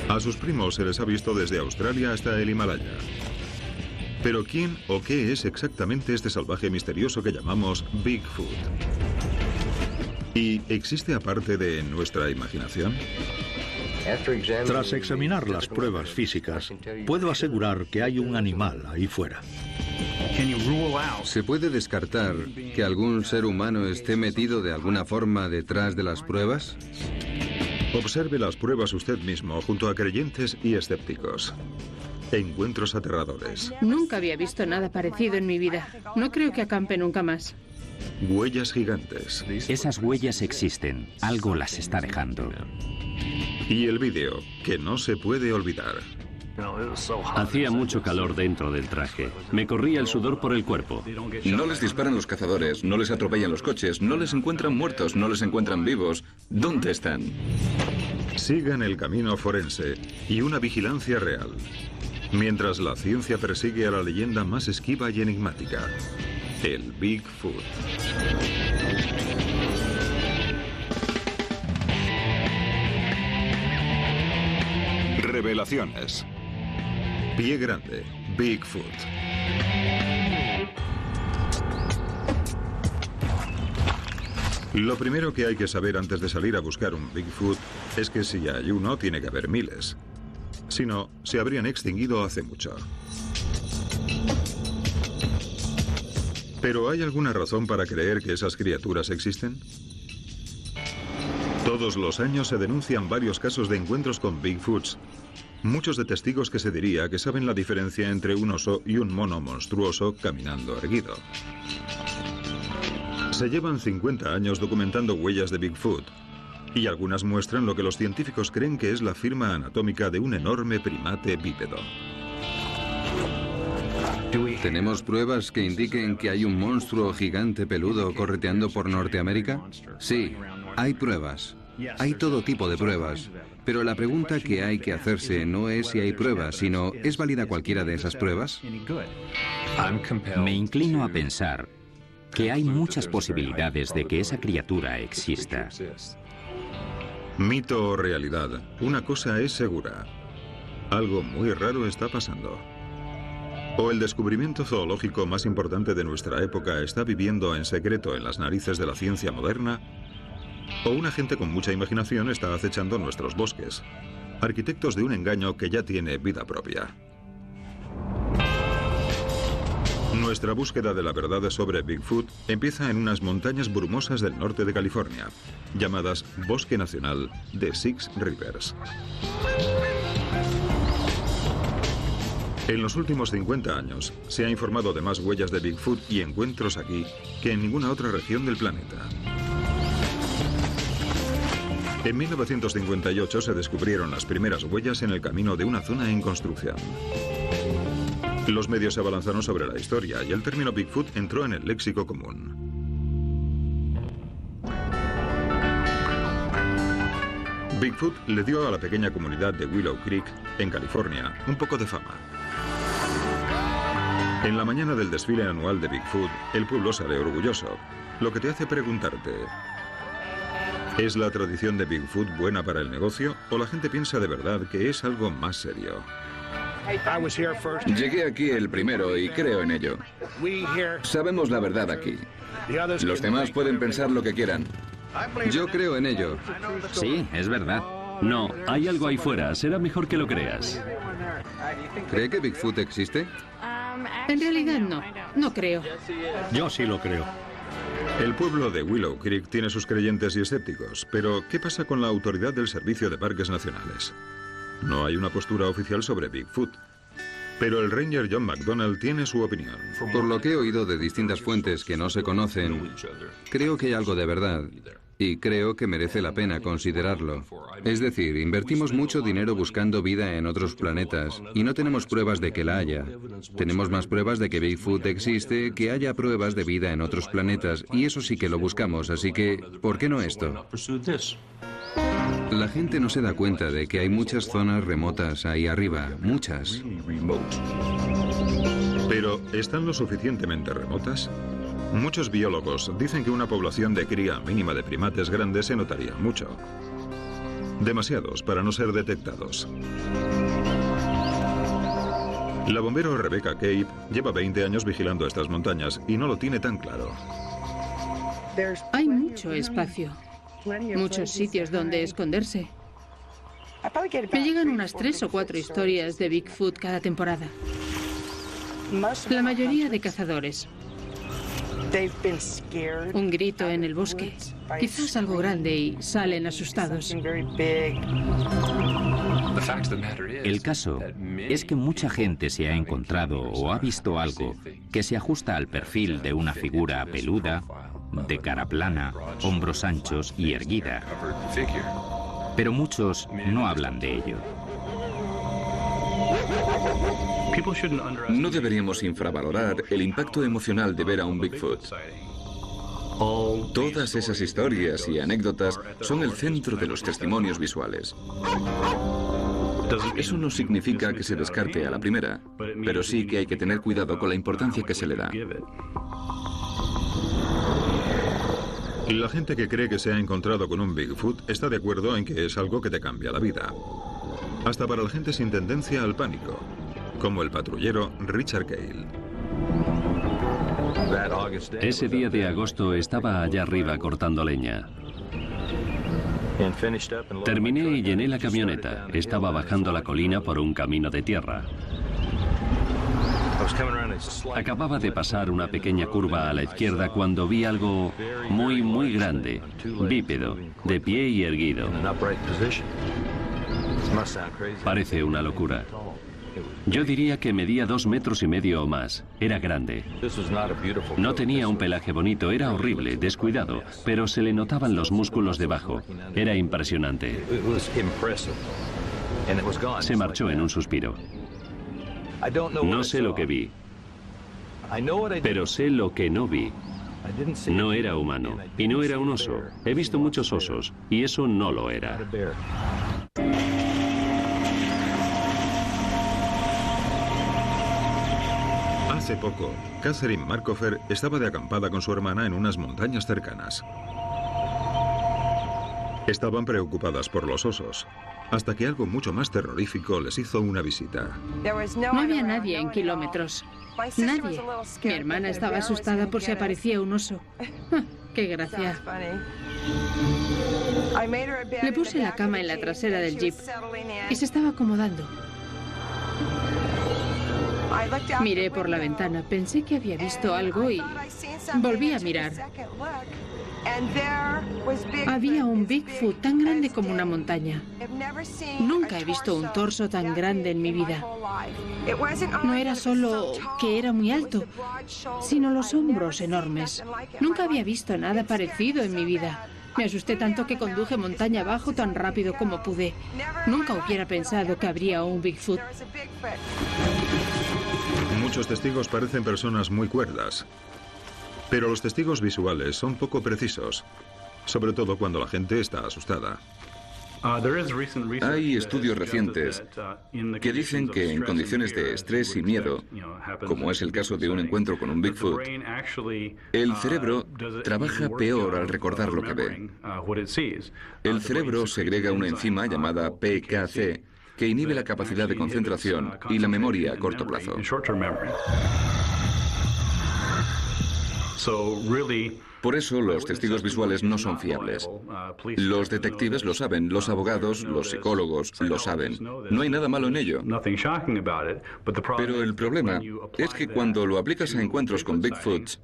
A sus primos se les ha visto desde Australia hasta el Himalaya. Pero ¿quién o qué es exactamente este salvaje misterioso que llamamos Bigfoot? ¿Y existe aparte de nuestra imaginación? Tras examinar las pruebas físicas, puedo asegurar que hay un animal ahí fuera. ¿Se puede descartar que algún ser humano esté metido de alguna forma detrás de las pruebas? Observe las pruebas usted mismo, junto a creyentes y escépticos. Encuentros aterradores. Nunca había visto nada parecido en mi vida. No creo que acampe nunca más. Huellas gigantes. Esas huellas existen. Algo las está dejando. Y el vídeo, que no se puede olvidar. Hacía mucho calor dentro del traje. Me corría el sudor por el cuerpo. No les disparan los cazadores, no les atropellan los coches, no les encuentran muertos, no les encuentran vivos. ¿Dónde están? Sigan el camino forense y una vigilancia real, mientras la ciencia persigue a la leyenda más esquiva y enigmática, el Bigfoot. Revelaciones. Pie grande, Bigfoot. Lo primero que hay que saber antes de salir a buscar un Bigfoot es que si hay uno, tiene que haber miles. Si no, se habrían extinguido hace mucho. ¿Pero hay alguna razón para creer que esas criaturas existen? Todos los años se denuncian varios casos de encuentros con Bigfoots. Muchos de testigos que se diría que saben la diferencia entre un oso y un mono monstruoso caminando erguido. Se llevan 50 años documentando huellas de Bigfoot, y algunas muestran lo que los científicos creen que es la firma anatómica de un enorme primate bípedo. ¿Tenemos pruebas que indiquen que hay un monstruo gigante peludo correteando por Norteamérica? Sí, hay pruebas. Hay todo tipo de pruebas. Pero la pregunta que hay que hacerse no es si hay pruebas, sino ¿es válida cualquiera de esas pruebas? Me inclino a pensar que hay muchas posibilidades de que esa criatura exista. Mito o realidad, una cosa es segura. Algo muy raro está pasando. O el descubrimiento zoológico más importante de nuestra época está viviendo en secreto en las narices de la ciencia moderna, o una gente con mucha imaginación está acechando nuestros bosques, arquitectos de un engaño que ya tiene vida propia. Nuestra búsqueda de la verdad sobre Bigfoot empieza en unas montañas brumosas del norte de California, llamadas Bosque Nacional de Six Rivers. En los últimos 50 años se ha informado de más huellas de Bigfoot y encuentros aquí que en ninguna otra región del planeta. En 1958 se descubrieron las primeras huellas en el camino de una zona en construcción. Los medios se abalanzaron sobre la historia y el término Bigfoot entró en el léxico común. Bigfoot le dio a la pequeña comunidad de Willow Creek, en California, un poco de fama. En la mañana del desfile anual de Bigfoot, el pueblo sale orgulloso, lo que te hace preguntarte: ¿es la tradición de Bigfoot buena para el negocio o la gente piensa de verdad que es algo más serio? Llegué aquí el primero y creo en ello. Sabemos la verdad aquí. Los demás pueden pensar lo que quieran. Yo creo en ello. Sí, es verdad. No, hay algo ahí fuera. Será mejor que lo creas. ¿Cree que Bigfoot existe? En realidad no, no creo. Yo sí lo creo. El pueblo de Willow Creek tiene sus creyentes y escépticos, pero ¿qué pasa con la autoridad del Servicio de Parques Nacionales? No hay una postura oficial sobre Bigfoot, pero el ranger John McDonald tiene su opinión. Por lo que he oído de distintas fuentes que no se conocen, creo que hay algo de verdad. Y creo que merece la pena considerarlo. Es decir, invertimos mucho dinero buscando vida en otros planetas y no tenemos pruebas de que la haya. Tenemos más pruebas de que Bigfoot existe, que haya pruebas de vida en otros planetas, y eso sí que lo buscamos, así que, ¿por qué no esto? La gente no se da cuenta de que hay muchas zonas remotas ahí arriba, muchas. Pero, ¿están lo suficientemente remotas? Muchos biólogos dicen que una población de cría mínima de primates grandes se notaría mucho. demasiados para no ser detectados. La bombero Rebecca Cape lleva 20 años vigilando estas montañas y no lo tiene tan claro. Hay mucho espacio, muchos sitios donde esconderse. Me llegan unas 3 o 4 historias de Bigfoot cada temporada. La mayoría de cazadores. Un grito en el bosque, quizás algo grande, y salen asustados. El caso es que mucha gente se ha encontrado o ha visto algo que se ajusta al perfil de una figura peluda, de cara plana, hombros anchos y erguida. Pero muchos no hablan de ello. No deberíamos infravalorar el impacto emocional de ver a un Bigfoot. Todas esas historias y anécdotas son el centro de los testimonios visuales. Eso no significa que se descarte a la primera, pero sí que hay que tener cuidado con la importancia que se le da. La gente que cree que se ha encontrado con un Bigfoot está de acuerdo en que es algo que te cambia la vida. Hasta para la gente sin tendencia al pánico, como el patrullero Richard Cale. Ese día de agosto estaba allá arriba cortando leña. Terminé y llené la camioneta. Estaba bajando la colina por un camino de tierra. Acababa de pasar una pequeña curva a la izquierda cuando vi algo muy grande, bípedo, de pie y erguido. Parece una locura. Yo diría que medía 2,5 metros o más. Era grande. No tenía un pelaje bonito, era horrible, descuidado, pero se le notaban los músculos debajo. Era impresionante. Se marchó en un suspiro. No sé lo que vi, pero sé lo que no vi. No era humano y no era un oso. He visto muchos osos y eso no lo era. Hace poco, Catherine Markofer estaba de acampada con su hermana en unas montañas cercanas. Estaban preocupadas por los osos, hasta que algo mucho más terrorífico les hizo una visita. No había nadie en kilómetros. Nadie. Mi hermana estaba asustada por si aparecía un oso. ¡Qué gracia! Le puse la cama en la trasera del jeep y se estaba acomodando. Miré por la ventana, pensé que había visto algo y volví a mirar. Había un Bigfoot tan grande como una montaña. Nunca he visto un torso tan grande en mi vida. No era solo que era muy alto, sino los hombros enormes. Nunca había visto nada parecido en mi vida. Me asusté tanto que conduje montaña abajo tan rápido como pude. Nunca hubiera pensado que habría un Bigfoot. Muchos testigos parecen personas muy cuerdas, pero los testigos visuales son poco precisos, sobre todo cuando la gente está asustada. Hay estudios recientes que dicen que en condiciones de estrés y miedo, como es el caso de un encuentro con un Bigfoot, el cerebro trabaja peor al recordar lo que ve. El cerebro segrega una enzima llamada PKC que inhibe la capacidad de concentración y la memoria a corto plazo. Por eso los testigos visuales no son fiables. Los detectives lo saben, los abogados, los psicólogos lo saben. No hay nada malo en ello. Pero el problema es que cuando lo aplicas a encuentros con Bigfoots,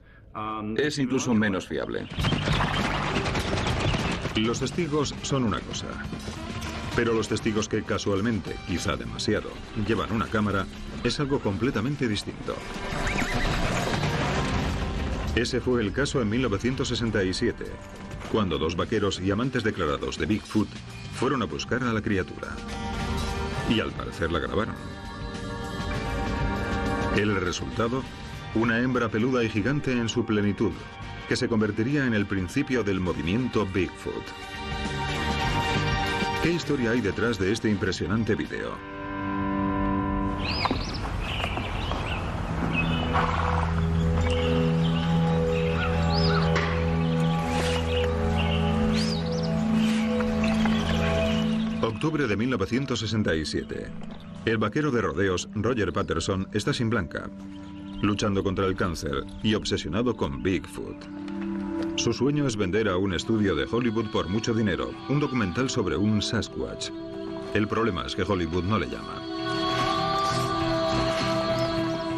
es incluso menos fiable. Los testigos son una cosa, pero los testigos que casualmente, quizá demasiado, llevan una cámara, es algo completamente distinto. Ese fue el caso en 1967, cuando 2 vaqueros y amantes declarados de Bigfoot fueron a buscar a la criatura. Y al parecer la grabaron. El resultado, una hembra peluda y gigante en su plenitud, que se convertiría en el principio del movimiento Bigfoot. ¿Qué historia hay detrás de este impresionante video? Octubre de 1967. El vaquero de rodeos Roger Patterson está sin blanca, luchando contra el cáncer y obsesionado con Bigfoot. Su sueño es vender a un estudio de Hollywood por mucho dinero un documental sobre un Sasquatch. El problema es que Hollywood no le llama.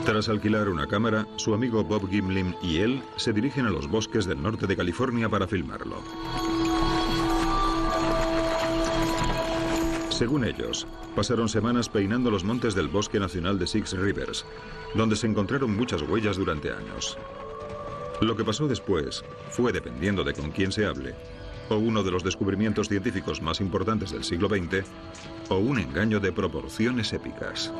Tras alquilar una cámara, su amigo Bob Gimlin y él se dirigen a los bosques del norte de California para filmarlo. Según ellos, pasaron semanas peinando los montes del Bosque Nacional de Six Rivers, donde se encontraron muchas huellas durante años. Lo que pasó después fue, dependiendo de con quién se hable, o uno de los descubrimientos científicos más importantes del siglo XX, o un engaño de proporciones épicas.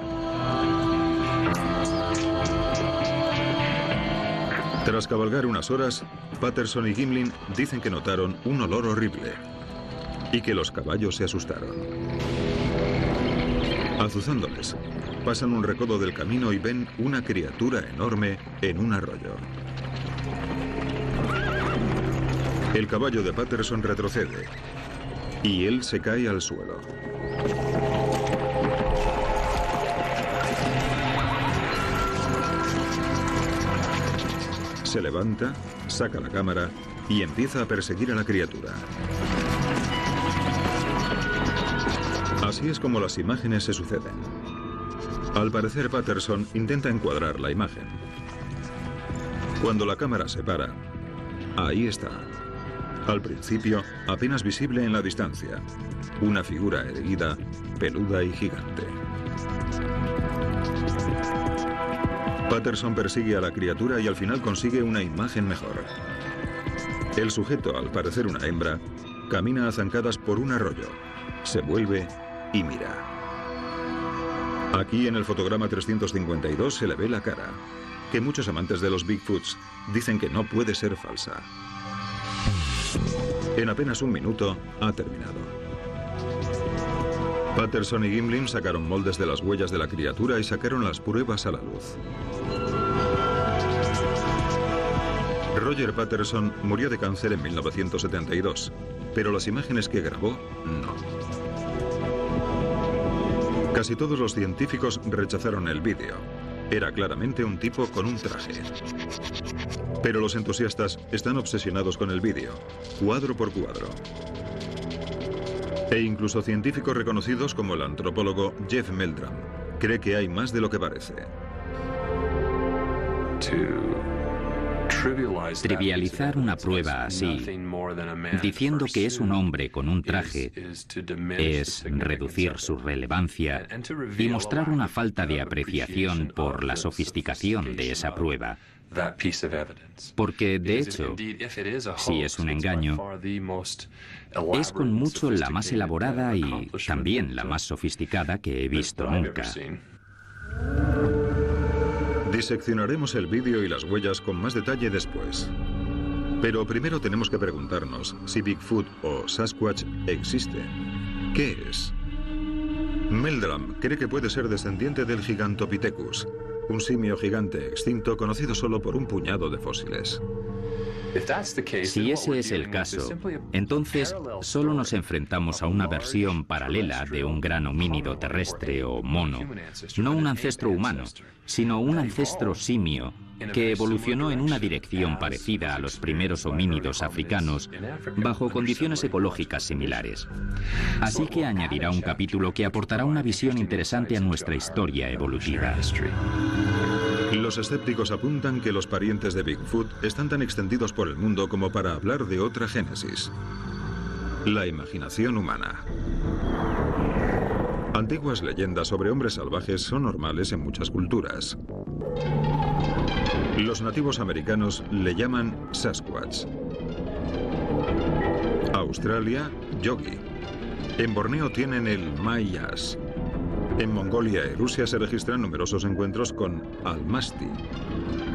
Tras cabalgar unas horas, Patterson y Gimlin dicen que notaron un olor horrible y que los caballos se asustaron. Azuzándoles, pasan un recodo del camino y ven una criatura enorme en un arroyo. El caballo de Patterson retrocede y él se cae al suelo. Se levanta, saca la cámara y empieza a perseguir a la criatura. Así es como las imágenes se suceden. Al parecer, Patterson intenta encuadrar la imagen. Cuando la cámara se para, ahí está. Al principio, apenas visible en la distancia. Una figura erguida, peluda y gigante. Patterson persigue a la criatura y al final consigue una imagen mejor. El sujeto, al parecer una hembra, camina a zancadas por un arroyo. Se vuelve y mira. Aquí en el fotograma 352 se le ve la cara, que muchos amantes de los Bigfoots dicen que no puede ser falsa. En apenas un minuto ha terminado. Patterson y Gimlin sacaron moldes de las huellas de la criatura y sacaron las pruebas a la luz. Roger Patterson murió de cáncer en 1972, pero las imágenes que grabó, no. Casi todos los científicos rechazaron el vídeo. Era claramente un tipo con un traje. Pero los entusiastas están obsesionados con el vídeo, cuadro por cuadro. E incluso científicos reconocidos como el antropólogo Jeff Meldrum cree que hay más de lo que parece. Trivializar una prueba así, diciendo que es un hombre con un traje, es reducir su relevancia y mostrar una falta de apreciación por la sofisticación de esa prueba. Porque, de hecho, si es un engaño, es con mucho la más elaborada y también la más sofisticada que he visto nunca. Diseccionaremos el vídeo y las huellas con más detalle después. Pero primero tenemos que preguntarnos si Bigfoot o Sasquatch existe. ¿Qué es? Meldrum cree que puede ser descendiente del Gigantopithecus, un simio gigante extinto conocido solo por un puñado de fósiles. Si ese es el caso, entonces solo nos enfrentamos a una versión paralela de un gran homínido terrestre o mono, no un ancestro humano, sino un ancestro simio que evolucionó en una dirección parecida a los primeros homínidos africanos bajo condiciones ecológicas similares. Así que añadirá un capítulo que aportará una visión interesante a nuestra historia evolutiva. Los escépticos apuntan que los parientes de Bigfoot están tan extendidos por el mundo como para hablar de otra génesis: la imaginación humana. Antiguas leyendas sobre hombres salvajes son normales en muchas culturas. Los nativos americanos le llaman Sasquatch. Australia, Yogi. En Borneo tienen el Mayas. En Mongolia y Rusia se registran numerosos encuentros con Almasti,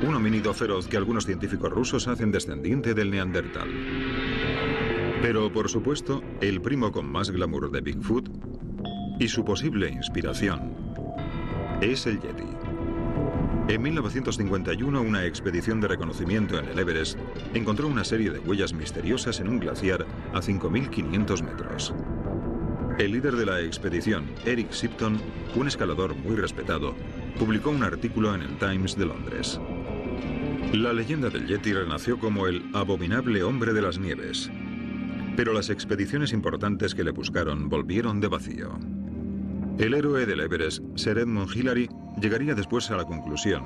un homínido feroz que algunos científicos rusos hacen descendiente del Neandertal. Pero, por supuesto, el primo con más glamour de Bigfoot y su posible inspiración es el Yeti. En 1951, una expedición de reconocimiento en el Everest encontró una serie de huellas misteriosas en un glaciar a 5.500 metros. El líder de la expedición, Eric Shipton, un escalador muy respetado, publicó un artículo en el Times de Londres. La leyenda del Yeti renació como el abominable hombre de las nieves, pero las expediciones importantes que le buscaron volvieron de vacío. El héroe del Everest, Sir Edmund Hillary, llegaría después a la conclusión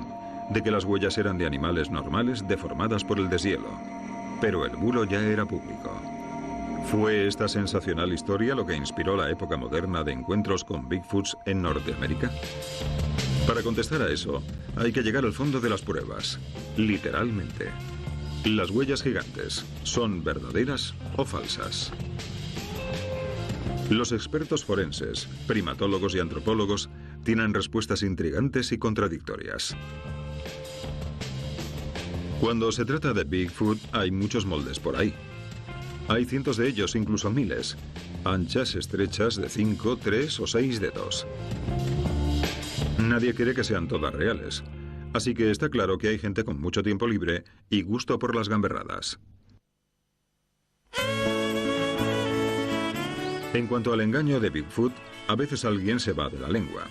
de que las huellas eran de animales normales deformadas por el deshielo, pero el bulo ya era público. ¿Fue esta sensacional historia lo que inspiró la época moderna de encuentros con Bigfoots en Norteamérica? Para contestar a eso, hay que llegar al fondo de las pruebas, literalmente. ¿Las huellas gigantes son verdaderas o falsas? Los expertos forenses, primatólogos y antropólogos tienen respuestas intrigantes y contradictorias. Cuando se trata de Bigfoot, hay muchos moldes por ahí. Hay cientos de ellos, incluso miles, anchas, estrechas, de 5, 3 o 6 dedos. Nadie quiere que sean todas reales, así que está claro que hay gente con mucho tiempo libre y gusto por las gamberradas. En cuanto al engaño de Bigfoot, a veces alguien se va de la lengua.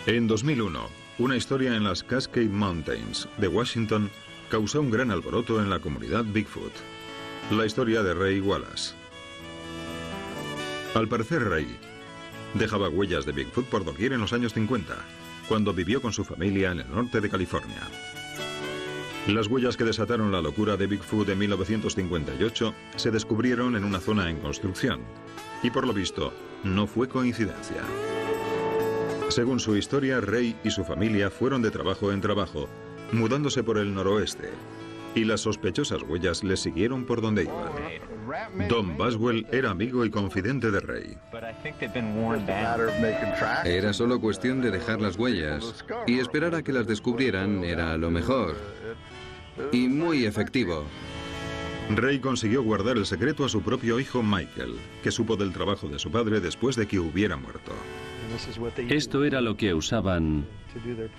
En 2001, una historia en las Cascade Mountains de Washington causó un gran alboroto en la comunidad Bigfoot. La historia de Ray Wallace. Al parecer, Ray dejaba huellas de Bigfoot por doquier en los años 50, cuando vivió con su familia en el norte de California. Las huellas que desataron la locura de Bigfoot en 1958 se descubrieron en una zona en construcción, y por lo visto, no fue coincidencia. Según su historia, Ray y su familia fueron de trabajo en trabajo, mudándose por el noroeste, y las sospechosas huellas les siguieron por donde iban. Don Boswell era amigo y confidente de Ray. Era solo cuestión de dejar las huellas, y esperar a que las descubrieran era lo mejor. Y muy efectivo. Ray consiguió guardar el secreto a su propio hijo Michael, que supo del trabajo de su padre después de que hubiera muerto. Esto era lo que usaban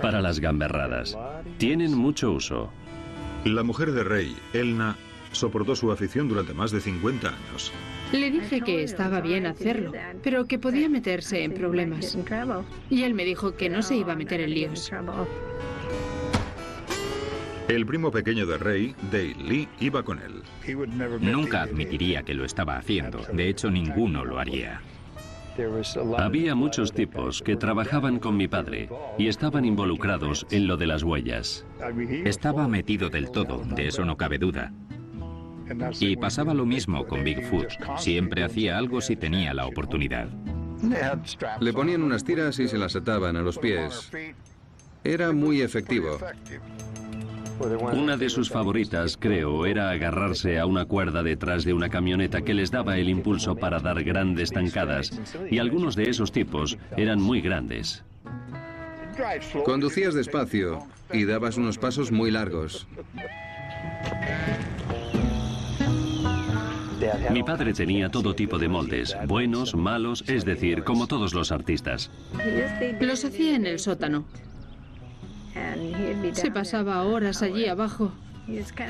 para las gamberradas. Tienen mucho uso. La mujer de Ray, Elna, soportó su afición durante más de 50 años. Le dije que estaba bien hacerlo, pero que podía meterse en problemas. Y él me dijo que no se iba a meter en líos. El primo pequeño de Ray, Dale Lee, iba con él. Nunca admitiría que lo estaba haciendo. De hecho, ninguno lo haría. Había muchos tipos que trabajaban con mi padre y estaban involucrados en lo de las huellas. Estaba metido del todo, de eso no cabe duda. Y pasaba lo mismo con Bigfoot. Siempre hacía algo si tenía la oportunidad. Le ponían unas tiras y se las ataban a los pies. Era muy efectivo. Una de sus favoritas, creo, era agarrarse a una cuerda detrás de una camioneta que les daba el impulso para dar grandes zancadas, y algunos de esos tipos eran muy grandes. Conducías despacio y dabas unos pasos muy largos. Mi padre tenía todo tipo de moldes, buenos, malos, es decir, como todos los artistas. Los hacía en el sótano. Se pasaba horas allí abajo.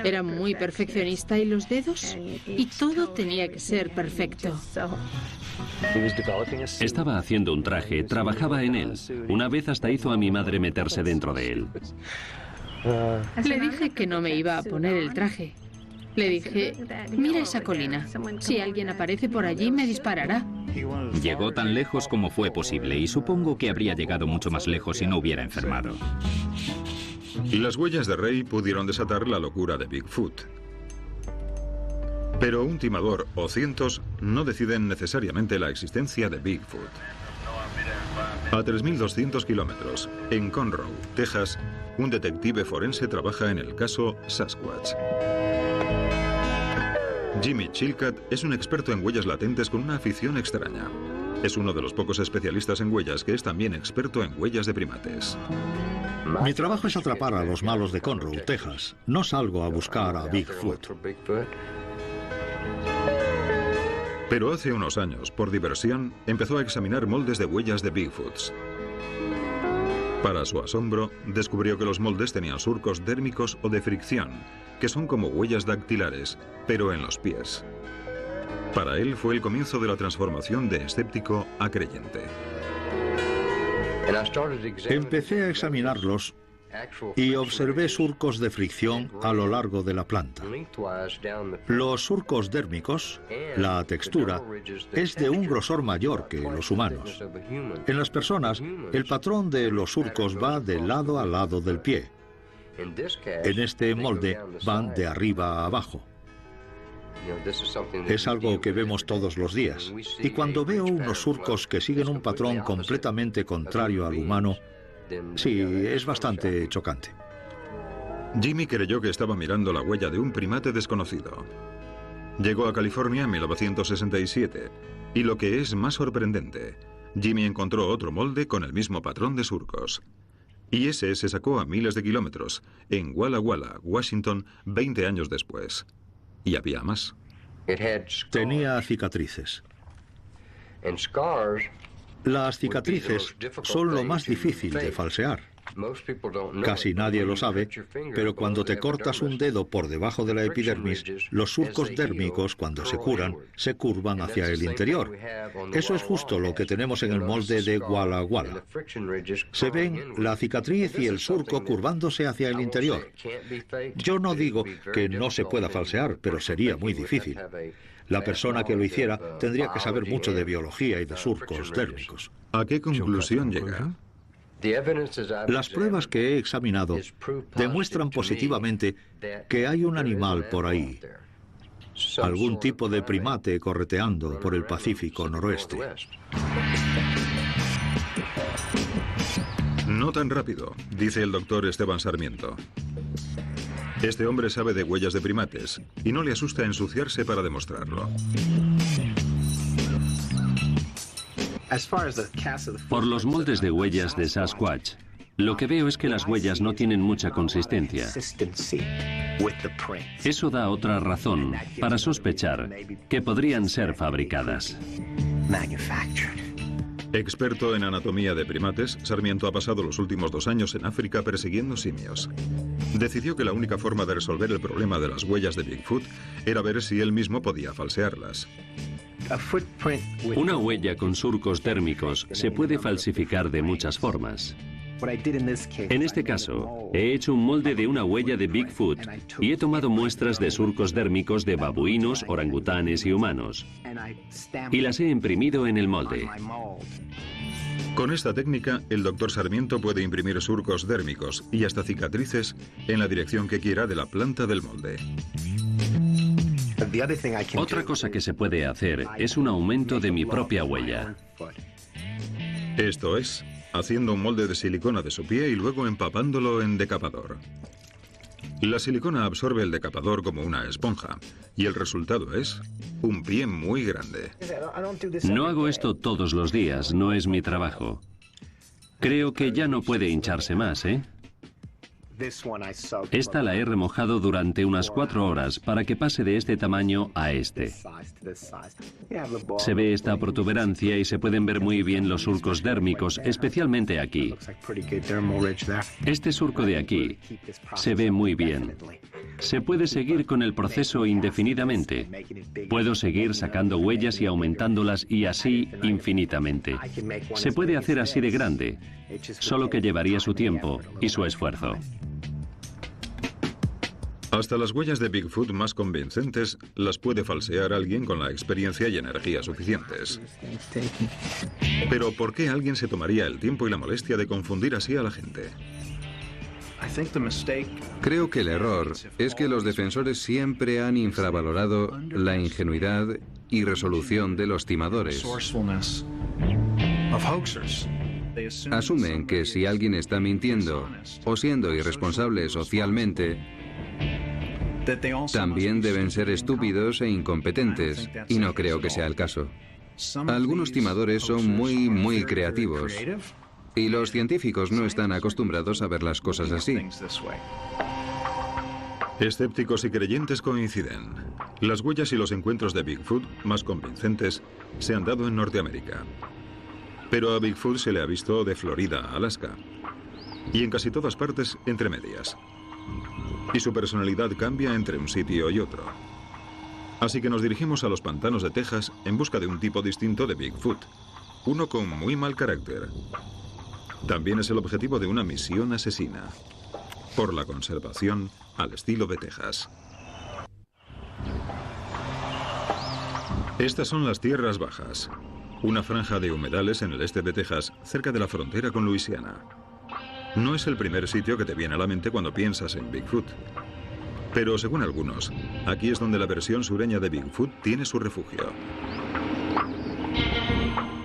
Era muy perfeccionista y los dedos, y todo tenía que ser perfecto. Estaba haciendo un traje, trabajaba en él. Una vez hasta hizo a mi madre meterse dentro de él. Le dije que no me iba a poner el traje. Le dije, mira esa colina. Si alguien aparece por allí, me disparará. Llegó tan lejos como fue posible y supongo que habría llegado mucho más lejos si no hubiera enfermado. Las huellas de Ray pudieron desatar la locura de Bigfoot. Pero un timador o cientos no deciden necesariamente la existencia de Bigfoot. A 3.200 kilómetros, en Conroe, Texas, un detective forense trabaja en el caso Sasquatch. Jimmy Chilcutt es un experto en huellas latentes con una afición extraña. Es uno de los pocos especialistas en huellas que es también experto en huellas de primates. Mi trabajo es atrapar a los malos de Conroe, Texas. No salgo a buscar a Bigfoot. Pero hace unos años, por diversión, empezó a examinar moldes de huellas de Bigfoots. Para su asombro, descubrió que los moldes tenían surcos dérmicos o de fricción, que son como huellas dactilares, pero en los pies. Para él fue el comienzo de la transformación de escéptico a creyente. Empecé a examinarlos y observé surcos de fricción a lo largo de la planta. Los surcos dérmicos, la textura, es de un grosor mayor que los humanos. En las personas, el patrón de los surcos va de lado a lado del pie. En este molde van de arriba a abajo. Es algo que vemos todos los días. Y cuando veo unos surcos que siguen un patrón completamente contrario al humano, sí, es bastante chocante. Jimmy creyó que estaba mirando la huella de un primate desconocido. Llegó a California en 1967 y lo que es más sorprendente, Jimmy encontró otro molde con el mismo patrón de surcos. Y ese se sacó a miles de kilómetros, en Walla Walla, Washington, 20 años después. Y había más. Tenía cicatrices. Las cicatrices son lo más difícil de falsear. Casi nadie lo sabe, pero cuando te cortas un dedo por debajo de la epidermis, los surcos dérmicos, cuando se curan, se curvan hacia el interior. Eso es justo lo que tenemos en el molde de Walla Walla. Se ven la cicatriz y el surco curvándose hacia el interior. Yo no digo que no se pueda falsear, pero sería muy difícil. La persona que lo hiciera tendría que saber mucho de biología y de surcos dérmicos. ¿A qué conclusión llega? Las pruebas que he examinado demuestran positivamente que hay un animal por ahí, algún tipo de primate correteando por el Pacífico noroeste. No tan rápido, dice el doctor Esteban Sarmiento. Este hombre sabe de huellas de primates y no le asusta ensuciarse para demostrarlo. Por los moldes de huellas de Sasquatch, lo que veo es que las huellas no tienen mucha consistencia. Eso da otra razón para sospechar que podrían ser fabricadas. Experto en anatomía de primates, Sarmiento ha pasado los últimos 2 años en África persiguiendo simios. Decidió que la única forma de resolver el problema de las huellas de Bigfoot era ver si él mismo podía falsearlas. Una huella con surcos térmicos se puede falsificar de muchas formas. En este caso, he hecho un molde de una huella de Bigfoot y he tomado muestras de surcos dérmicos de babuinos, orangutanes y humanos. Y las he imprimido en el molde. Con esta técnica, el doctor Sarmiento puede imprimir surcos dérmicos y hasta cicatrices en la dirección que quiera de la planta del molde. Otra cosa que se puede hacer es un aumento de mi propia huella. Esto es, haciendo un molde de silicona de su pie y luego empapándolo en decapador. La silicona absorbe el decapador como una esponja y el resultado es un pie muy grande. No hago esto todos los días, no es mi trabajo. Creo que ya no puede hincharse más, ¿eh? Esta la he remojado durante unas 4 horas para que pase de este tamaño a este. Se ve esta protuberancia y se pueden ver muy bien los surcos dérmicos, especialmente aquí. Este surco de aquí se ve muy bien. Se puede seguir con el proceso indefinidamente. Puedo seguir sacando huellas y aumentándolas y así infinitamente. Se puede hacer así de grande, solo que llevaría su tiempo y su esfuerzo. Hasta las huellas de Bigfoot más convincentes las puede falsear alguien con la experiencia y energía suficientes. Pero ¿por qué alguien se tomaría el tiempo y la molestia de confundir así a la gente? Creo que el error es que los defensores siempre han infravalorado la ingenuidad y resolución de los timadores. Asumen que si alguien está mintiendo o siendo irresponsable socialmente, también deben ser estúpidos e incompetentes, y no creo que sea el caso. Algunos timadores son muy creativos, y los científicos no están acostumbrados a ver las cosas así. Escépticos y creyentes coinciden. Las huellas y los encuentros de Bigfoot más convincentes se han dado en Norteamérica. Pero a Bigfoot se le ha visto de Florida a Alaska, y en casi todas partes entre medias. Y su personalidad cambia entre un sitio y otro. Así que nos dirigimos a los pantanos de Texas en busca de un tipo distinto de Bigfoot. Uno con muy mal carácter. También es el objetivo de una misión asesina. Por la conservación al estilo de Texas. Estas son las tierras bajas. Una franja de humedales en el este de Texas, cerca de la frontera con Luisiana. No es el primer sitio que te viene a la mente cuando piensas en Bigfoot. Pero según algunos, aquí es donde la versión sureña de Bigfoot tiene su refugio.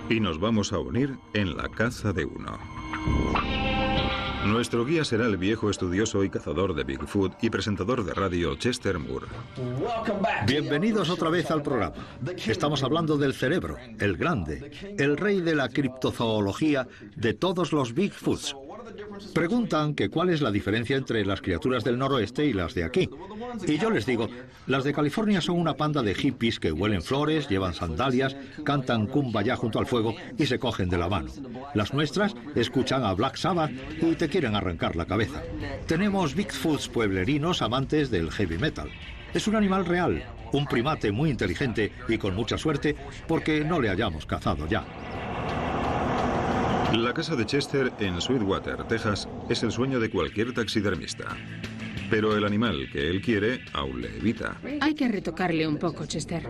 Y nos vamos a unir en la caza de uno. Nuestro guía será el viejo estudioso y cazador de Bigfoot y presentador de radio Chester Moore. Bienvenidos otra vez al programa. Estamos hablando del cerebro, el grande, el rey de la criptozoología de todos los Bigfoots. Preguntan que cuál es la diferencia entre las criaturas del noroeste y las de aquí. Y yo les digo, las de California son una panda de hippies que huelen flores, llevan sandalias, cantan kumbaya junto al fuego y se cogen de la mano. Las nuestras escuchan a Black Sabbath y te quieren arrancar la cabeza. Tenemos Bigfoots pueblerinos amantes del heavy metal. Es un animal real, un primate muy inteligente y con mucha suerte porque no le hayamos cazado ya. La casa de Chester en Sweetwater, Texas, es el sueño de cualquier taxidermista. Pero el animal que él quiere aún le evita. Hay que retocarle un poco, Chester.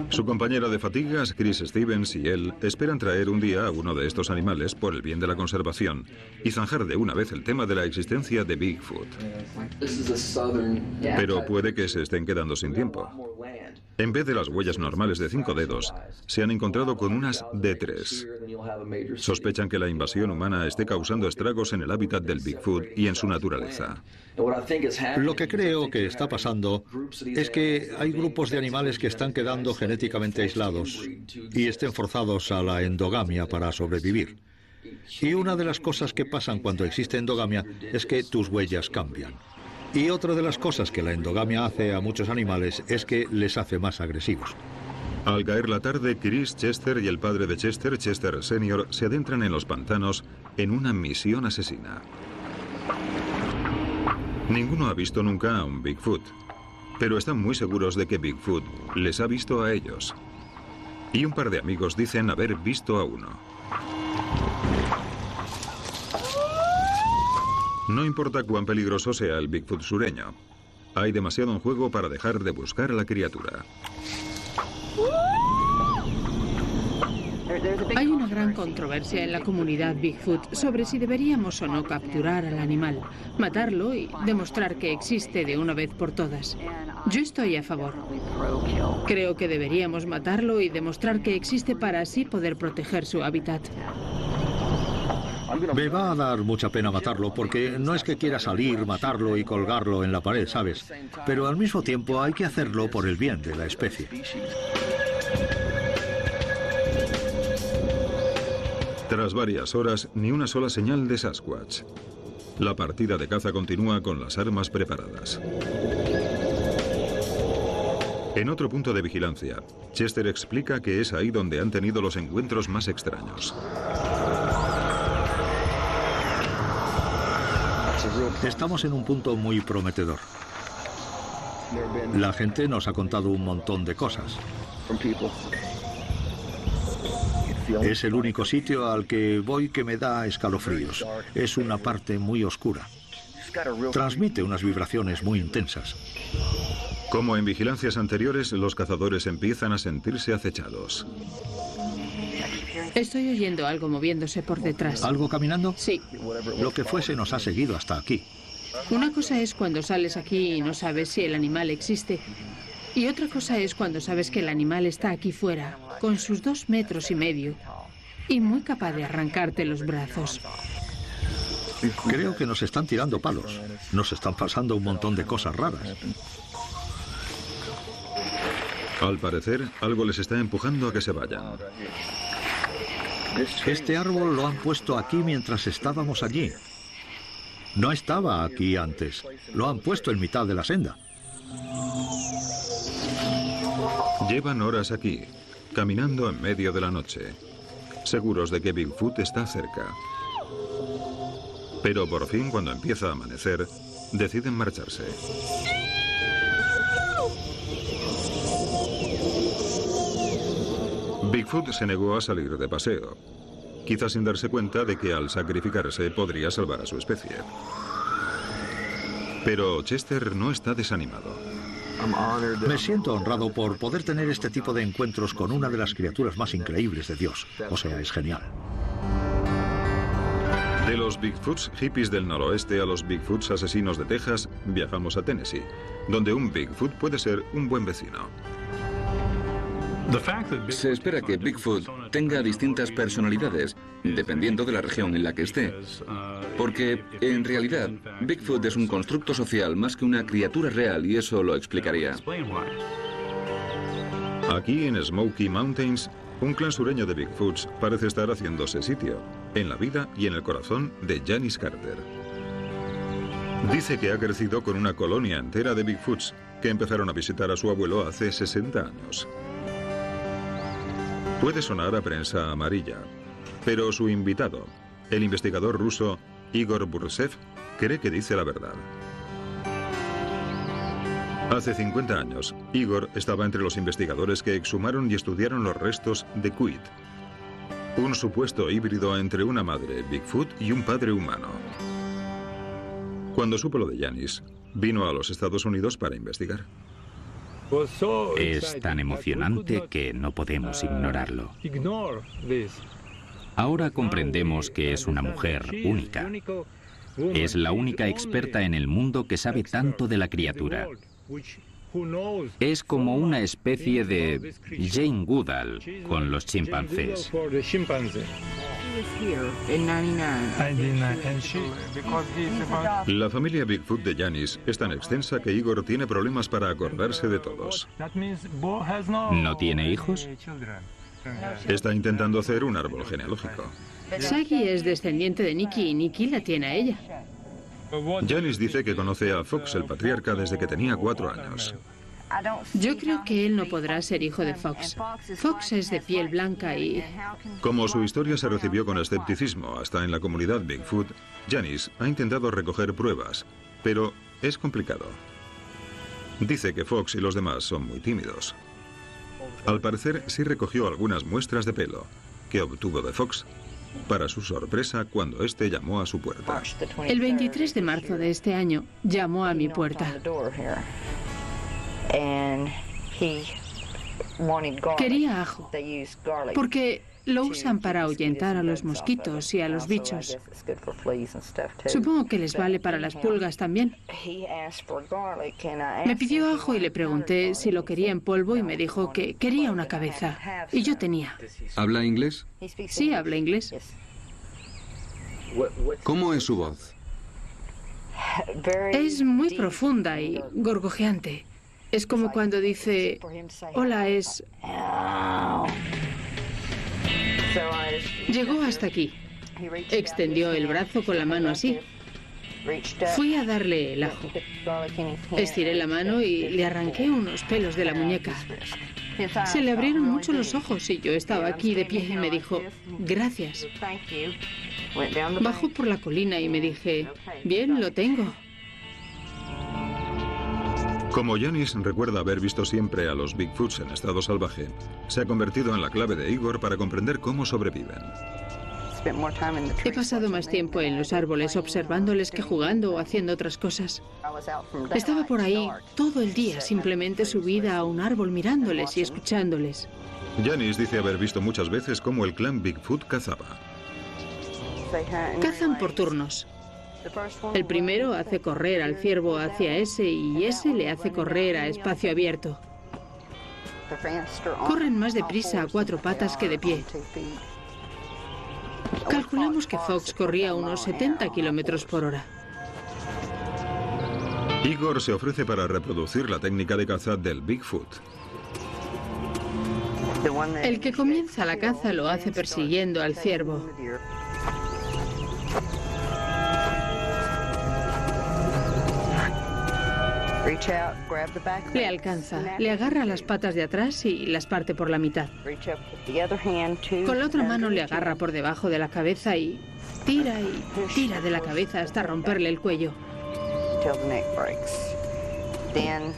Su compañera de fatigas, Chris Stevens, y él esperan traer un día a uno de estos animales por el bien de la conservación y zanjar de una vez el tema de la existencia de Bigfoot. Pero puede que se estén quedando sin tiempo. En vez de las huellas normales de 5 dedos, se han encontrado con unas de 3. Sospechan que la invasión humana esté causando estragos en el hábitat del Bigfoot y en su naturaleza. Lo que creo que está pasando es que hay grupos de animales que están quedando genéticamente aislados y estén forzados a la endogamia para sobrevivir. Y una de las cosas que pasan cuando existe endogamia es que tus huellas cambian. Y otra de las cosas que la endogamia hace a muchos animales es que les hace más agresivos. Al caer la tarde, Chris, Chester y el padre de Chester, Chester Sr., se adentran en los pantanos en una misión asesina. Ninguno ha visto nunca a un Bigfoot, pero están muy seguros de que Bigfoot les ha visto a ellos. Y un par de amigos dicen haber visto a uno. No importa cuán peligroso sea el Bigfoot sureño. Hay demasiado en juego para dejar de buscar a la criatura. Hay una gran controversia en la comunidad Bigfoot sobre si deberíamos o no capturar al animal, matarlo y demostrar que existe de una vez por todas. Yo estoy a favor. Creo que deberíamos matarlo y demostrar que existe para así poder proteger su hábitat. Me va a dar mucha pena matarlo porque no es que quiera salir, matarlo y colgarlo en la pared, ¿sabes? Pero al mismo tiempo hay que hacerlo por el bien de la especie. Tras varias horas, ni una sola señal de Sasquatch. La partida de caza continúa con las armas preparadas. En otro punto de vigilancia, Chester explica que es ahí donde han tenido los encuentros más extraños. Estamos en un punto muy prometedor. La gente nos ha contado un montón de cosas. Es el único sitio al que voy que me da escalofríos. Es una parte muy oscura. Transmite unas vibraciones muy intensas. Como en vigilancias anteriores, los cazadores empiezan a sentirse acechados. Estoy oyendo algo moviéndose por detrás. ¿Algo caminando? Sí. Lo que fuese nos ha seguido hasta aquí. Una cosa es cuando sales aquí y no sabes si el animal existe. Y otra cosa es cuando sabes que el animal está aquí fuera, con sus 2,5 metros y muy capaz de arrancarte los brazos. Creo que nos están tirando palos. Nos están pasando un montón de cosas raras. Al parecer, algo les está empujando a que se vayan. Este árbol lo han puesto aquí mientras estábamos allí. No estaba aquí antes. Lo han puesto en mitad de la senda. Llevan horas aquí, caminando en medio de la noche, seguros de que Bigfoot está cerca. Pero por fin, cuando empieza a amanecer, deciden marcharse. Bigfoot se negó a salir de paseo, quizás sin darse cuenta de que al sacrificarse podría salvar a su especie. Pero Chester no está desanimado. Me siento honrado por poder tener este tipo de encuentros con una de las criaturas más increíbles de Dios. O sea, es genial. De los Bigfoots hippies del noroeste a los Bigfoots asesinos de Texas, viajamos a Tennessee, donde un Bigfoot puede ser un buen vecino. Se espera que Bigfoot tenga distintas personalidades, dependiendo de la región en la que esté. Porque, en realidad, Bigfoot es un constructo social más que una criatura real y eso lo explicaría. Aquí en Smoky Mountains, un clan sureño de Bigfoots parece estar haciéndose sitio, en la vida y en el corazón de Janice Carter. Dice que ha crecido con una colonia entera de Bigfoots que empezaron a visitar a su abuelo hace 60 años. Puede sonar a prensa amarilla, pero su invitado, el investigador ruso Igor Burtsev, cree que dice la verdad. Hace 50 años, Igor estaba entre los investigadores que exhumaron y estudiaron los restos de Quid, un supuesto híbrido entre una madre Bigfoot y un padre humano. Cuando supo lo de Janice, vino a los Estados Unidos para investigar. Es tan emocionante que no podemos ignorarlo. Ahora comprendemos que es una mujer única. Es la única experta en el mundo que sabe tanto de la criatura. Es como una especie de Jane Goodall con los chimpancés. La familia Bigfoot de Janice es tan extensa que Igor tiene problemas para acordarse de todos. ¿No tiene hijos? Está intentando hacer un árbol genealógico. Shaggy es descendiente de Nicky y Nicky la tiene a ella. Janice dice que conoce a Fox, el patriarca, desde que tenía 4 años. Yo creo que él no podrá ser hijo de Fox. Fox es de piel blanca y... Como su historia se recibió con escepticismo hasta en la comunidad Bigfoot, Janice ha intentado recoger pruebas, pero es complicado. Dice que Fox y los demás son muy tímidos. Al parecer, sí recogió algunas muestras de pelo, que obtuvo de Fox, para su sorpresa cuando éste llamó a su puerta. El 23 de marzo de este año, llamó a mi puerta. Quería ajo, porque lo usan para ahuyentar a los mosquitos y a los bichos. Supongo que les vale para las pulgas también. Me pidió ajo y le pregunté si lo quería en polvo y me dijo que quería una cabeza. Y yo tenía. ¿Habla inglés? Sí, habla inglés. ¿Cómo es su voz? Es muy profunda y gorgojeante. Es como cuando dice, hola, es... Llegó hasta aquí. Extendió el brazo con la mano así. Fui a darle el ajo. Estiré la mano y le arranqué unos pelos de la muñeca. Se le abrieron mucho los ojos y yo estaba aquí de pie y me dijo, gracias. Bajó por la colina y me dije, bien, lo tengo. Como Janice recuerda haber visto siempre a los Bigfoots en estado salvaje, se ha convertido en la clave de Igor para comprender cómo sobreviven. He pasado más tiempo en los árboles observándoles que jugando o haciendo otras cosas. Estaba por ahí todo el día, simplemente subida a un árbol mirándoles y escuchándoles. Janice dice haber visto muchas veces cómo el clan Bigfoot cazaba. Cazan por turnos. El primero hace correr al ciervo hacia ese y ese le hace correr a espacio abierto. Corren más deprisa a 4 patas que de pie. Calculamos que Fox corría unos 70 kilómetros por hora. Igor se ofrece para reproducir la técnica de caza del Bigfoot. El que comienza la caza lo hace persiguiendo al ciervo. Le alcanza, le agarra las patas de atrás y las parte por la mitad. Con la otra mano le agarra por debajo de la cabeza y tira de la cabeza hasta romperle el cuello.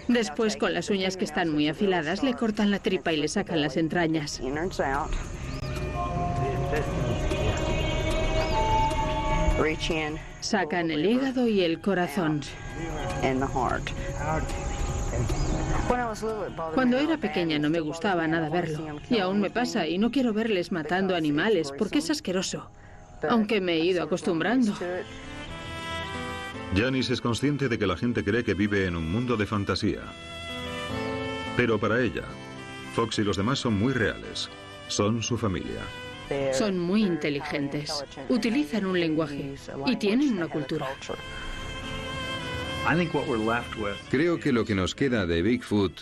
Después, con las uñas que están muy afiladas, le cortan la tripa y le sacan las entrañas. Sacan el hígado y el corazón. Cuando era pequeña no me gustaba nada verlo. Y aún me pasa, y no quiero verles matando animales, porque es asqueroso. Aunque me he ido acostumbrando. Janice es consciente de que la gente cree que vive en un mundo de fantasía. Pero para ella, Fox y los demás son muy reales. Son su familia. Son muy inteligentes. Utilizan un lenguaje y tienen una cultura. Creo que lo que nos queda de Bigfoot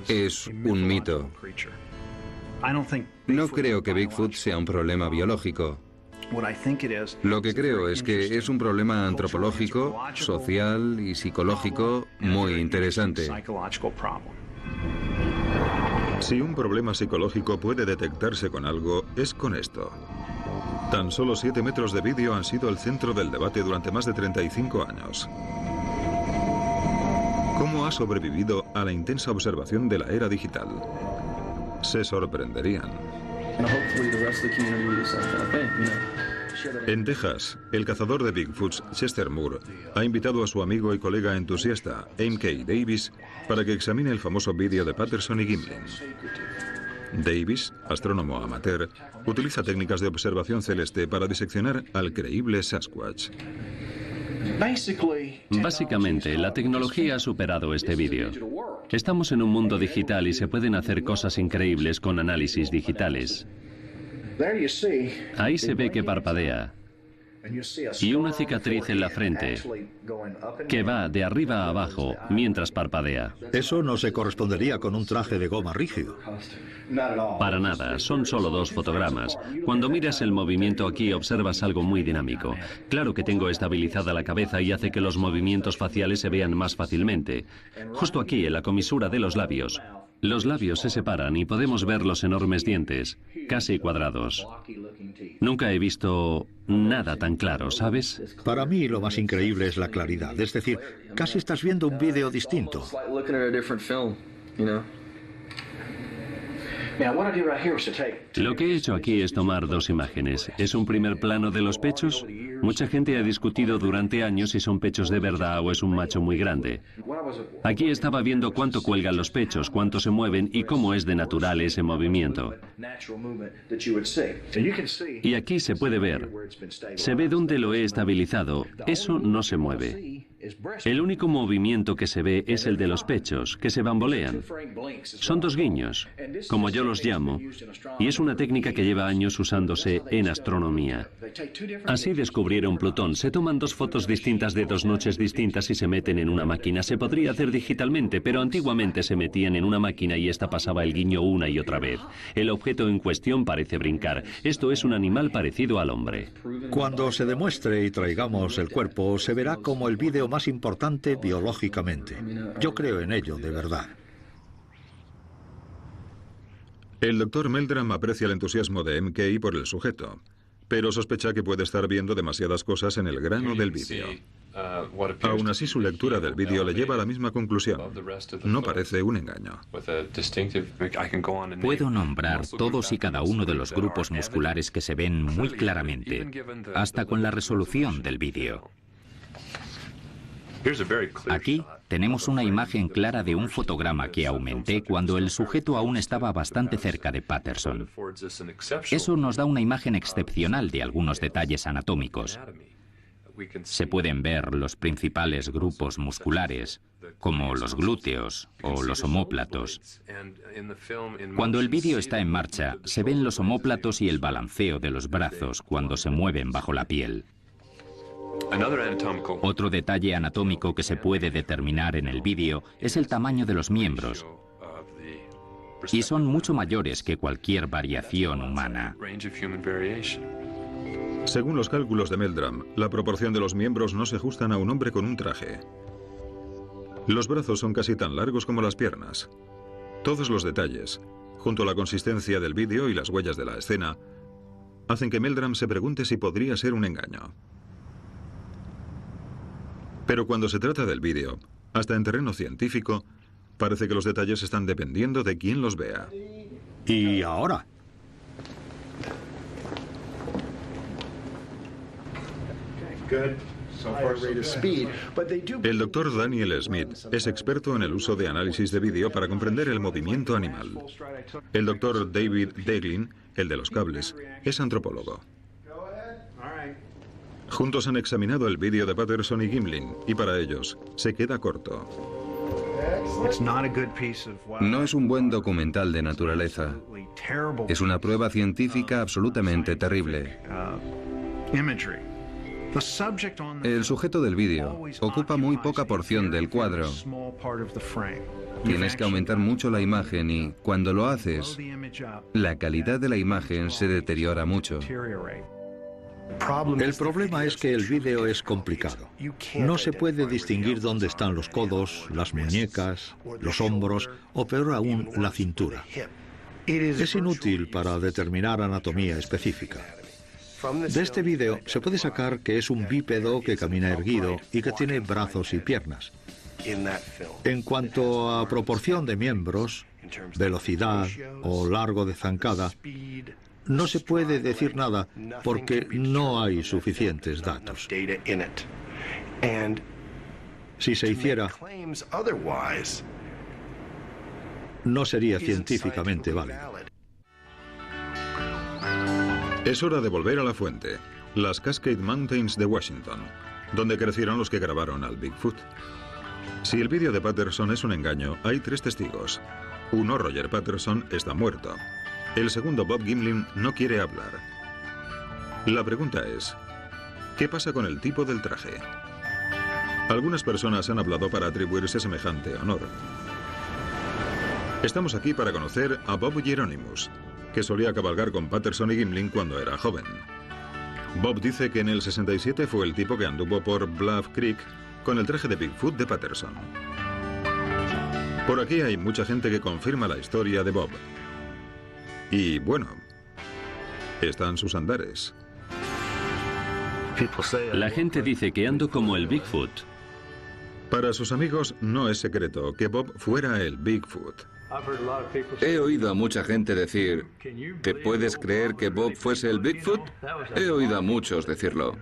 es un mito. No creo que Bigfoot sea un problema biológico. Lo que creo es que es un problema antropológico, social y psicológico muy interesante. Si un problema psicológico puede detectarse con algo, es con esto. Tan solo 7 metros de vídeo han sido el centro del debate durante más de 35 años. ¿Cómo ha sobrevivido a la intensa observación de la era digital? Se sorprenderían. En Texas, el cazador de Bigfoots, Chester Moore, ha invitado a su amigo y colega entusiasta, Aim K. Davis, para que examine el famoso vídeo de Patterson y Gimlin. Davis, astrónomo amateur, utiliza técnicas de observación celeste para diseccionar al creíble Sasquatch. Básicamente, la tecnología ha superado este vídeo. Estamos en un mundo digital y se pueden hacer cosas increíbles con análisis digitales. Ahí se ve que parpadea. Y una cicatriz en la frente que va de arriba a abajo mientras parpadea. Eso no se correspondería con un traje de goma rígido. Para nada, son solo 2 fotogramas. Cuando miras el movimiento aquí observas algo muy dinámico. Claro que tengo estabilizada la cabeza y hace que los movimientos faciales se vean más fácilmente. Justo aquí, en la comisura de los labios. Los labios se separan y podemos ver los enormes dientes, casi cuadrados. Nunca he visto nada tan claro, ¿sabes? Para mí lo más increíble es la claridad. Es decir, casi estás viendo un vídeo distinto. Lo que he hecho aquí es tomar 2 imágenes. ¿Es un primer plano de los pechos? Mucha gente ha discutido durante años si son pechos de verdad o es un macho muy grande. Aquí estaba viendo cuánto cuelgan los pechos, cuánto se mueven y cómo es de natural ese movimiento. Y aquí se puede ver. Se ve dónde lo he estabilizado. Eso no se mueve. El único movimiento que se ve es el de los pechos, que se bambolean. Son 2 guiños, como yo los llamo, y es una técnica que lleva años usándose en astronomía. Así descubrieron Plutón. Se toman 2 fotos distintas de 2 noches distintas y se meten en una máquina. Se podría hacer digitalmente, pero antiguamente se metían en una máquina y esta pasaba el guiño una y otra vez. El objeto en cuestión parece brincar. Esto es un animal parecido al hombre. Cuando se demuestre y traigamos el cuerpo, se verá como el vídeo más importante biológicamente. Yo creo en ello, de verdad. El Dr. Meldrum aprecia el entusiasmo de MK por el sujeto, pero sospecha que puede estar viendo demasiadas cosas en el grano del vídeo. Aún así, su lectura del vídeo le lleva a la misma conclusión. No parece un engaño. Puedo nombrar todos y cada uno de los grupos musculares que se ven muy claramente, hasta con la resolución del vídeo. Aquí tenemos una imagen clara de un fotograma que aumenté cuando el sujeto aún estaba bastante cerca de Patterson. Eso nos da una imagen excepcional de algunos detalles anatómicos. Se pueden ver los principales grupos musculares, como los glúteos o los omóplatos. Cuando el vídeo está en marcha, se ven los omóplatos y el balanceo de los brazos cuando se mueven bajo la piel. Otro detalle anatómico que se puede determinar en el vídeo es el tamaño de los miembros, y son mucho mayores que cualquier variación humana. Según los cálculos de Meldrum, la proporción de los miembros no se ajustan a un hombre con un traje. Los brazos son casi tan largos como las piernas. Todos los detalles, junto a la consistencia del vídeo y las huellas de la escena, hacen que Meldrum se pregunte si podría ser un engaño. Pero cuando se trata del vídeo, Hasta en terreno científico, parece que los detalles están dependiendo de quién los vea. Y ahora, El doctor Daniel Smith es experto en el uso de análisis de vídeo para comprender el movimiento animal. El doctor David Deglin, el de los cables, es antropólogo. Juntos han examinado el vídeo de Patterson y Gimlin, y para ellos se queda corto. No es un buen documental de naturaleza. Es una prueba científica absolutamente terrible. El sujeto del vídeo ocupa muy poca porción del cuadro. Tienes que aumentar mucho la imagen y, cuando lo haces, la calidad de la imagen se deteriora mucho. el problema es que el vídeo es complicado. No se puede distinguir dónde están los codos, las muñecas, los hombros o, peor aún, la cintura. Es inútil para determinar anatomía específica. De este vídeo se puede sacar que es un bípedo que camina erguido y que tiene brazos y piernas. En cuanto a proporción de miembros, velocidad o largo de zancada, no se puede decir nada porque no hay suficientes datos. Si se hiciera, no sería científicamente válido. Es hora de volver a la fuente, las Cascade Mountains de Washington, donde crecieron los que grabaron al Bigfoot. Si el vídeo de Patterson es un engaño, hay 3 testigos. Uno, Roger Patterson, está muerto. El segundo, Bob Gimlin, no quiere hablar. La pregunta es, ¿qué pasa con el tipo del traje? Algunas personas han hablado para atribuirse semejante honor. Estamos aquí para conocer a Bob Hieronymus, que solía cabalgar con Patterson y Gimlin cuando era joven. Bob dice que en el 67 fue el tipo que anduvo por Bluff Creek con el traje de Bigfoot de Patterson. Por aquí hay mucha gente que confirma la historia de Bob. Y bueno, están sus andares. La gente dice que ando como el Bigfoot. Para sus amigos no es secreto que Bob fuera el Bigfoot. He oído a mucha gente decir, ¿te puedes creer que Bob fuese el Bigfoot? He oído a muchos decirlo.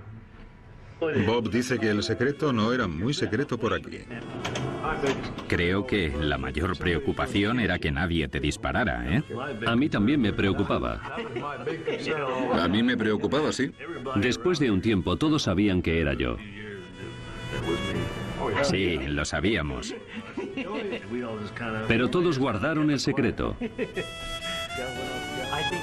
Bob dice que el secreto no era muy secreto por aquí. Creo que la mayor preocupación era que nadie te disparara, ¿eh? A mí también me preocupaba. A mí me preocupaba, sí. Después de un tiempo todos sabían que era yo. Sí, lo sabíamos. Pero todos guardaron el secreto.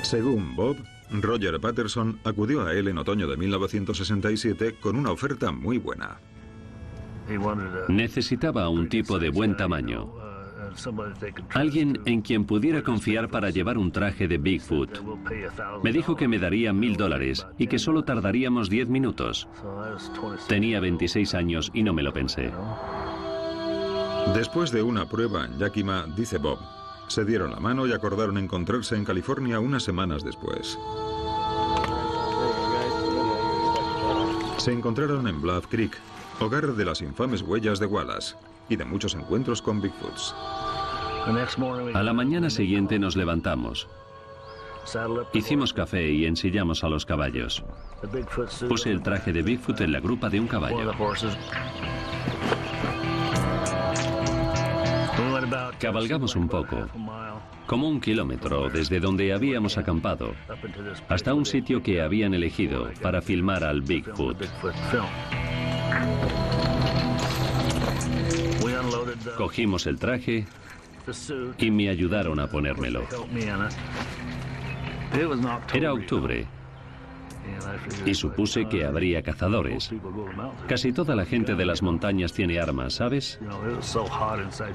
Según Bob, Roger Patterson acudió a él en otoño de 1967 con una oferta muy buena. Necesitaba un tipo de buen tamaño. Alguien en quien pudiera confiar para llevar un traje de Bigfoot. Me dijo que me daría $1000 y que solo tardaríamos 10 minutos. Tenía 26 años y no me lo pensé. Después de una prueba en Yakima, dice Bob, se dieron la mano y acordaron encontrarse en California unas semanas después. Se encontraron en Bluff Creek, hogar de las infames huellas de Wallace y de muchos encuentros con Bigfoots. A la mañana siguiente nos levantamos. Hicimos café y ensillamos a los caballos. Puse el traje de Bigfoot en la grupa de un caballo. Cabalgamos un poco, como 1 kilómetro desde donde habíamos acampado, hasta un sitio que habían elegido para filmar al Bigfoot. Cogimos el traje y me ayudaron a ponérmelo. Era octubre y supuse que habría cazadores. Casi toda la gente de las montañas tiene armas, ¿sabes?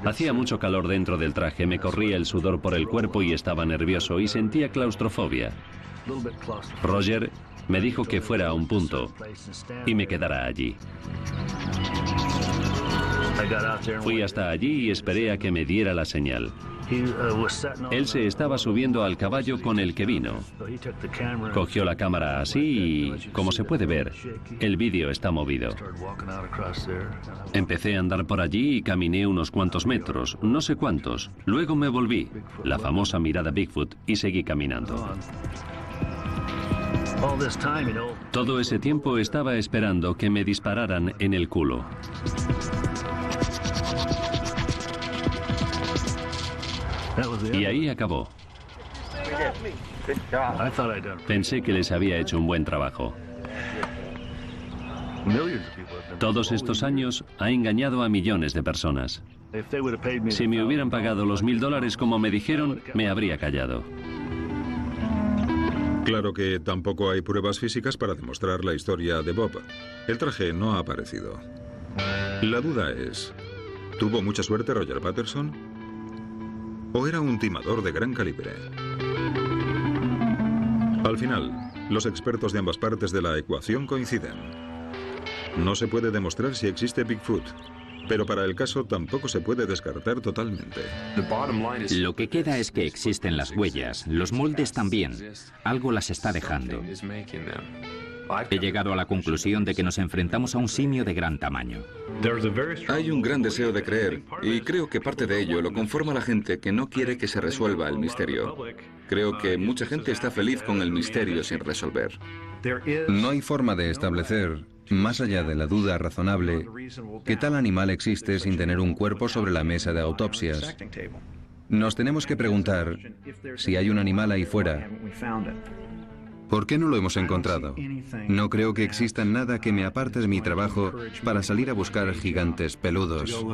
Hacía mucho calor dentro del traje, me corría el sudor por el cuerpo y estaba nervioso y sentía claustrofobia. Roger me dijo que fuera a un punto y me quedara allí. Fui hasta allí y esperé a que me diera la señal. Él se estaba subiendo al caballo con el que vino. Cogió la cámara así y, como se puede ver, el vídeo está movido. Empecé a andar por allí y caminé unos cuantos metros, no sé cuántos. Luego me volví, la famosa mirada Bigfoot, y seguí caminando. Todo ese tiempo estaba esperando que me dispararan en el culo. Y ahí acabó. Pensé que les había hecho un buen trabajo. Todos estos años ha engañado a millones de personas. Si me hubieran pagado los $1000 como me dijeron, me habría callado. Claro que tampoco hay pruebas físicas para demostrar la historia de Bob. El traje no ha aparecido. La duda es, ¿tuvo mucha suerte Roger Patterson? ¿O era un timador de gran calibre? Al final, los expertos de ambas partes de la ecuación coinciden. No se puede demostrar si existe Bigfoot, pero para el caso tampoco se puede descartar totalmente. Lo que queda es que existen las huellas, los moldes también. Algo las está dejando. He llegado a la conclusión de que nos enfrentamos a un simio de gran tamaño. Hay un gran deseo de creer, y creo que parte de ello lo conforma la gente que no quiere que se resuelva el misterio. Creo que mucha gente está feliz con el misterio sin resolver. No hay forma de establecer, más allá de la duda razonable, que tal animal existe sin tener un cuerpo sobre la mesa de autopsias. Nos tenemos que preguntar si hay un animal ahí fuera. ¿Por qué no lo hemos encontrado? No creo que exista nada que me aparte de mi trabajo para salir a buscar gigantes peludos.